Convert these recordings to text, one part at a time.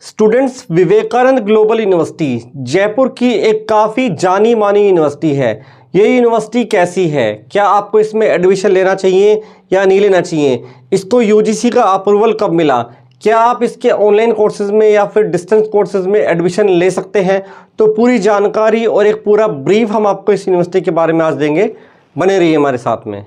Students, Vivekananda global university Jaipur की एक काफ़ी जानी मानी यूनिवर्सिटी है। ये यूनिवर्सिटी कैसी है, क्या आपको इसमें एडमिशन लेना चाहिए या नहीं लेना चाहिए, इसको यूजीसी का अप्रूवल कब मिला, क्या आप इसके ऑनलाइन कोर्सेज में या फिर डिस्टेंस कोर्सेज में एडमिशन ले सकते हैं, तो पूरी जानकारी और एक पूरा ब्रीफ हम आपको इस यूनिवर्सिटी के बारे में आज देंगे। बने रहिए हमारे साथ में।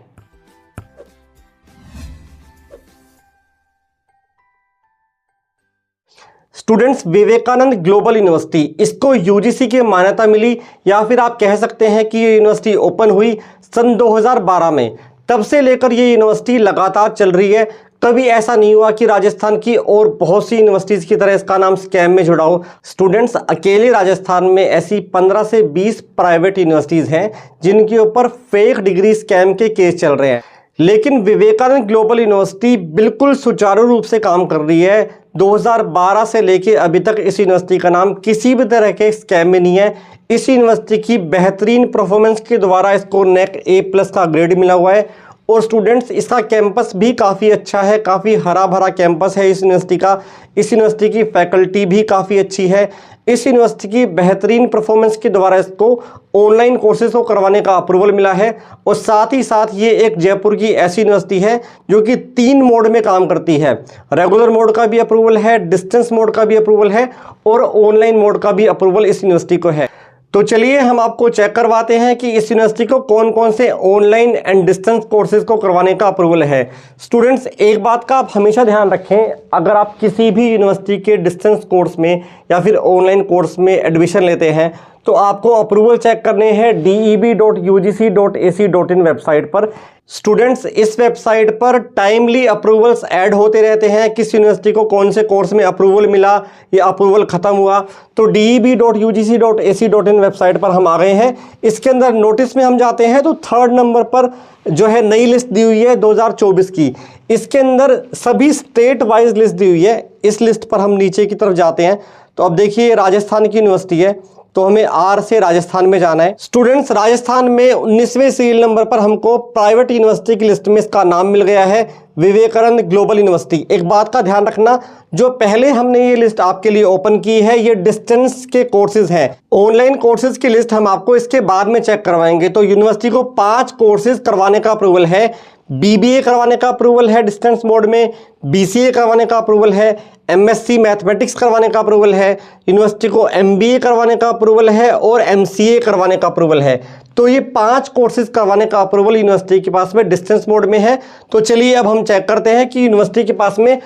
स्टूडेंट्स, विवेकानंद ग्लोबल यूनिवर्सिटी, इसको यूजीसी की मान्यता मिली या फिर आप कह सकते हैं कि ये यूनिवर्सिटी ओपन हुई सन 2012 में। तब से लेकर ये यूनिवर्सिटी लगातार चल रही है। कभी ऐसा नहीं हुआ कि राजस्थान की और बहुत सी यूनिवर्सिटीज़ की तरह इसका नाम स्कैम में जुड़ा हो। स्टूडेंट्स, अकेले राजस्थान में ऐसी 15 से 20 प्राइवेट यूनिवर्सिटीज़ हैं जिनके ऊपर फेक डिग्री स्कैम के केस चल रहे हैं, लेकिन विवेकानंद ग्लोबल यूनिवर्सिटी बिल्कुल सुचारू रूप से काम कर रही है। 2012 से लेके अभी तक इस यूनिवर्सिटी का नाम किसी भी तरह के स्कैम में नहीं है। इस यूनिवर्सिटी की बेहतरीन परफॉर्मेंस के द्वारा इसको नेक A+ का ग्रेड मिला हुआ है। और स्टूडेंट्स, इसका कैंपस भी काफ़ी अच्छा है, काफ़ी हरा भरा कैंपस है इस यूनिवर्सिटी का। इस यूनिवर्सिटी की फैकल्टी भी काफ़ी अच्छी है। इस यूनिवर्सिटी की बेहतरीन परफॉर्मेंस के द्वारा इसको ऑनलाइन कोर्सेज को करवाने का अप्रूवल मिला है। और साथ ही साथ ये एक जयपुर की ऐसी यूनिवर्सिटी है जो कि 3 मोड में काम करती है। रेगुलर मोड का भी अप्रूवल है, डिस्टेंस मोड का भी अप्रूवल है और ऑनलाइन मोड का भी अप्रूवल इस यूनिवर्सिटी को है। तो चलिए हम आपको चेक करवाते हैं कि इस यूनिवर्सिटी को कौन कौन से ऑनलाइन एंड डिस्टेंस कोर्सेज को करवाने का अप्रूवल है। स्टूडेंट्स, एक बात का आप हमेशा ध्यान रखें, अगर आप किसी भी यूनिवर्सिटी के डिस्टेंस कोर्स में या फिर ऑनलाइन कोर्स में एडमिशन लेते हैं तो आपको अप्रूवल चेक करने हैं deb.ugc.ac.in वेबसाइट पर। स्टूडेंट्स, इस वेबसाइट पर टाइमली अप्रूवल्स ऐड होते रहते हैं, किस यूनिवर्सिटी को कौन से कोर्स में अप्रूवल मिला या अप्रूवल खत्म हुआ। तो deb.ugc.ac.in वेबसाइट पर हम आ गए हैं। इसके अंदर नोटिस में हम जाते हैं तो 3rd नंबर पर जो है नई लिस्ट दी हुई है 2024 की। इसके अंदर सभी स्टेट वाइज लिस्ट दी हुई है। इस लिस्ट पर हम नीचे की तरफ जाते हैं तो अब देखिए राजस्थान की यूनिवर्सिटी है, तो हमें R से राजस्थान में जाना है। स्टूडेंट्स, राजस्थान में 19वें सीरियल नंबर पर हमको प्राइवेट यूनिवर्सिटी की लिस्ट में इसका नाम मिल गया है, विवेकानंद ग्लोबल यूनिवर्सिटी। एक बात का ध्यान रखना, जो पहले हमने ये लिस्ट आपके लिए ओपन की है ये डिस्टेंस के कोर्सेज हैं। ऑनलाइन कोर्सेज की लिस्ट हम आपको इसके बाद में चेक करवाएंगे। तो यूनिवर्सिटी को 5 कोर्सेज करवाने का अप्रूवल है। BBA करवाने का अप्रूवल है डिस्टेंस मोड में, BCA करवाने का अप्रूवल है, MSc मैथमेटिक्स करवाने का अप्रूवल है, यूनिवर्सिटी को MBA करवाने का अप्रूवल है और MCA करवाने का अप्रूवल है। तो ये 5 कोर्सेज करवाने का अप्रूवल यूनिवर्सिटी के पास में डिस्टेंस मोड में है। तो चलिए अब हम चेक करते हैं कि यूनिवर्सिटी के पास में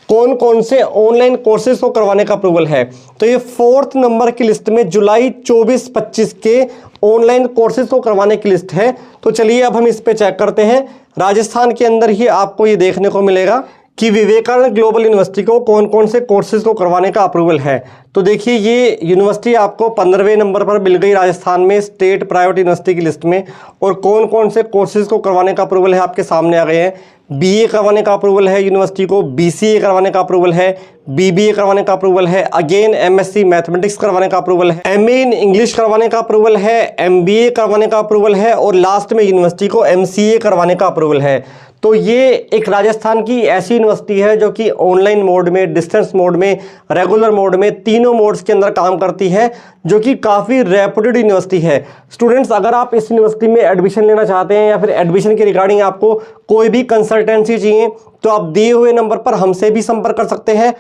कौन कौन से ऑनलाइन कोर्सेज को करवाने का अप्रूवल है। तो ये 4th नंबर की लिस्ट में जुलाई 24-25 के ऑनलाइन कोर्सेज को करवाने की लिस्ट है। तो चलिए अब हम इस पे चेक करते हैं। राजस्थान के अंदर ही आपको ये देखने को मिलेगा कि विवेकानंद ग्लोबल यूनिवर्सिटी को कौन कौन से कोर्सेज को करवाने का अप्रूवल है। तो देखिए ये यूनिवर्सिटी आपको 15वें नंबर पर मिल गई राजस्थान में स्टेट प्राइवेट यूनिवर्सिटी की लिस्ट में। और कौन कौन से कोर्सेज को करवाने का अप्रूवल है आपके सामने आ गए हैं। BA करवाने का अप्रूवल है यूनिवर्सिटी को, BCA करवाने का अप्रूवल है, BBA करवाने का अप्रूवल है, अगेन MSc मैथमेटिक्स करवाने का अप्रूवल है, MA इन इंग्लिश करवाने का अप्रूवल है, MBA करवाने का अप्रूवल है और लास्ट में यूनिवर्सिटी को MCA करवाने का अप्रूवल है। तो ये एक राजस्थान की ऐसी यूनिवर्सिटी है जो कि ऑनलाइन मोड में, डिस्टेंस मोड में, रेगुलर मोड में, तीनों मोड्स के अंदर काम करती है, जो कि काफ़ी रेपुटेड यूनिवर्सिटी है। स्टूडेंट्स, अगर आप इस यूनिवर्सिटी में एडमिशन लेना चाहते हैं या फिर एडमिशन के रिगार्डिंग आपको कोई भी कंसल्टेंसी चाहिए तो आप दिए हुए नंबर पर हमसे भी संपर्क कर सकते हैं।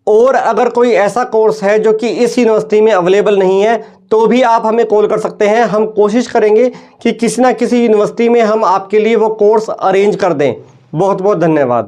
और अगर कोई ऐसा कोर्स है जो कि इस यूनिवर्सिटी में अवेलेबल नहीं है तो भी आप हमें कॉल कर सकते हैं। हम कोशिश करेंगे कि किसी ना किसी यूनिवर्सिटी में हम आपके लिए वो कोर्स अरेंज कर दें। बहुत बहुत धन्यवाद।